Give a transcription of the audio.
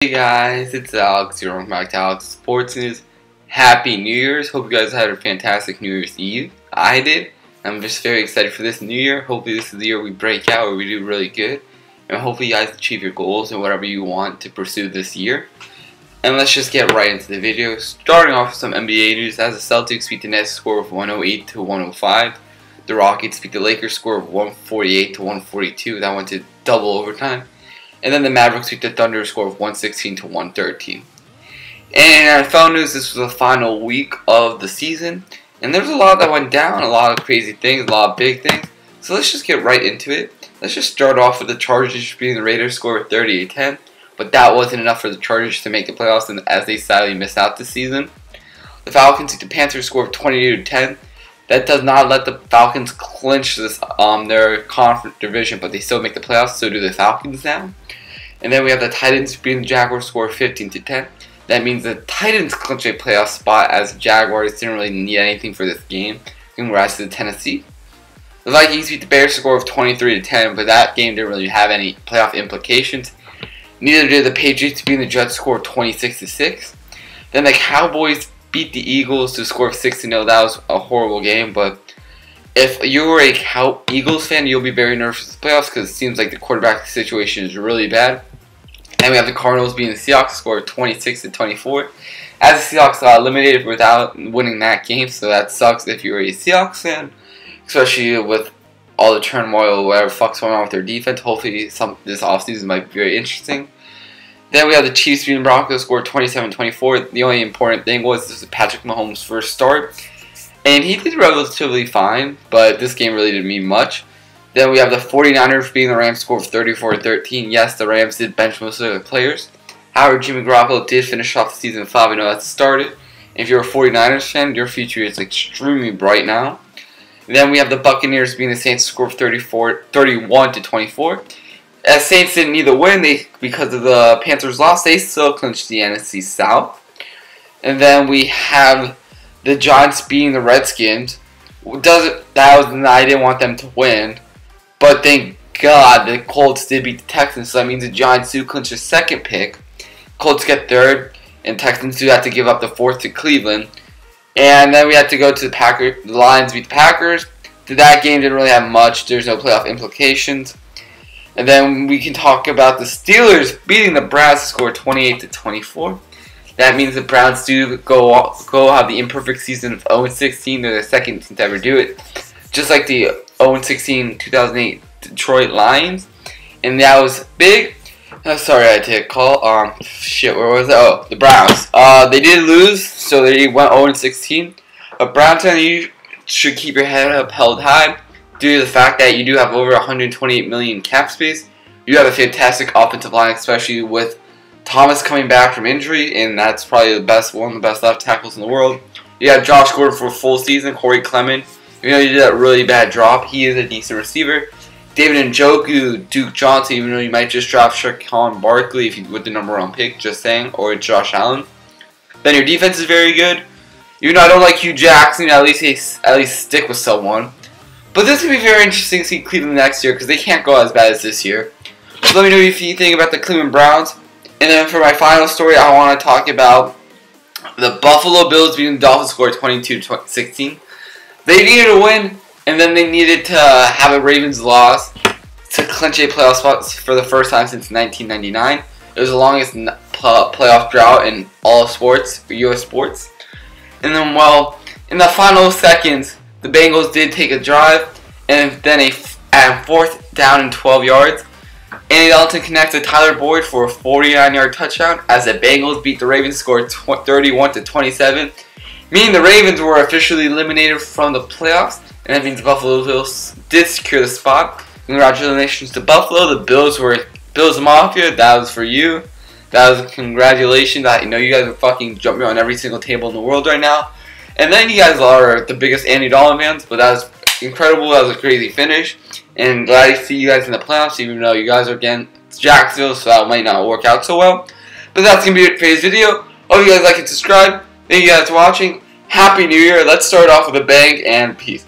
Hey guys, it's Alex. You're on back to Alex Sports News. Happy New Year's. Hope you guys had a fantastic New Year's Eve. I did. I'm just very excited for this new year. Hopefully this is the year we break out or we do really good. And hopefully you guys achieve your goals and whatever you want to pursue this year. And let's just get right into the video. Starting off with some NBA news. As the Celtics beat the Nets score of 108 to 105. The Rockets beat the Lakers score of 148 to 142. That went to double overtime. And then the Mavericks beat the Thunder score of 116 to 113. And in NFL news, this was the final week of the season. And there's a lot that went down, a lot of crazy things, a lot of big things. So let's just get right into it. Let's just start off with the Chargers beating the Raiders score of 38-10. But that wasn't enough for the Chargers to make the playoffs, and as they sadly missed out this season. The Falcons beat the Panthers score of 22-10. That does not let the Falcons clinch this their conference division, but they still make the playoffs, so do the Falcons now. And then we have the Titans beating the Jaguars score of 15-10. That means the Titans clinch a playoff spot, as the Jaguars didn't really need anything for this game. Congrats to the Tennessee. The Vikings beat the Bears score of 23-10, but that game didn't really have any playoff implications. Neither did the Patriots beating the Jets score of 26-6. Then the Cowboys beat the Eagles to score of 6-0. That was a horrible game, but if you were a Eagles fan, you'll be very nervous for the playoffs because it seems like the quarterback situation is really bad. And we have the Cardinals beating the Seahawks score of 26-24. As the Seahawks got eliminated without winning that game, so that sucks if you're a Seahawks fan, especially with all the turmoil or whatever fuck's going on with their defense. Hopefully this offseason might be very interesting. Then we have the Chiefs beating Broncos score 27-24. The only important thing was this was Patrick Mahomes' first start. And he did relatively fine, but this game really didn't mean much. Then we have the 49ers beating the Rams score of 34-13. Yes, the Rams did bench most of their players. However, Jimmy Garoppolo did finish off the season 5-0 at the started. If you're a 49ers fan, your future is extremely bright now. Then we have the Buccaneers beating the Saints score of 31-24. As Saints didn't need the win, because of the Panthers' loss, they still clinched the NFC South. And then we have the Giants beating the Redskins. I didn't want them to win, but thank God the Colts did beat the Texans, so that means the Giants do clinch the second pick. Colts get third, and Texans do have to give up the fourth to Cleveland. And then we have to go to the Packers. The Lions beat the Packers. That game didn't really have much. There's no playoff implications. And then we can talk about the Steelers beating the Browns to score 28-24. That means the Browns do go have the imperfect season of 0-16. They're the second team to ever do it. Just like the 0-16 2008 Detroit Lions. And that was big. Sorry, I had to call. Where was it? Oh, the Browns. They did lose, so they went 0-16. But Browns, you should keep your head up held high due to the fact that you do have over 128 million cap space. You have a fantastic offensive line, especially with Thomas coming back from injury, and that's probably one of the best left tackles in the world. You have Josh Gordon for a full season, Corey Clement. Even though you did that really bad drop, he is a decent receiver. David Njoku, Duke Johnson, even though you might just draft Saquon Barkley if you with the number 1 pick, just saying, or Josh Allen. Then your defense is very good. Even though I don't like Hugh Jackson, at least stick with someone. But this will be very interesting to see Cleveland next year because they can't go as bad as this year. So let me know if you think about the Cleveland Browns. And then for my final story, I want to talk about the Buffalo Bills beating the Dolphins score 22-16. They needed a win, and then they needed to have a Ravens loss to clinch a playoff spot for the first time since 1999. It was the longest playoff drought in all of sports, for U.S. sports. And then, well, in the final seconds, the Bengals did take a drive, and then at 4th down and 12 yards, Andy Dalton connects to Tyler Boyd for a 49-yard touchdown as the Bengals beat the Ravens, scored 31-27, meaning the Ravens were officially eliminated from the playoffs, and that means Buffalo Bills did secure the spot. Congratulations to Buffalo. The Bills Mafia. That was for you. That was congratulations. I know you guys are fucking jumping on every single table in the world right now. And then you guys are the biggest Andy Dalton fans, but that was incredible. That was a crazy finish. And glad to see you guys in the playoffs, even though you guys are against Jacksonville, so that might not work out so well. But that's going to be it for today's video. Hope you guys like and subscribe. Thank you guys for watching. Happy New Year. Let's start off with a bang and peace.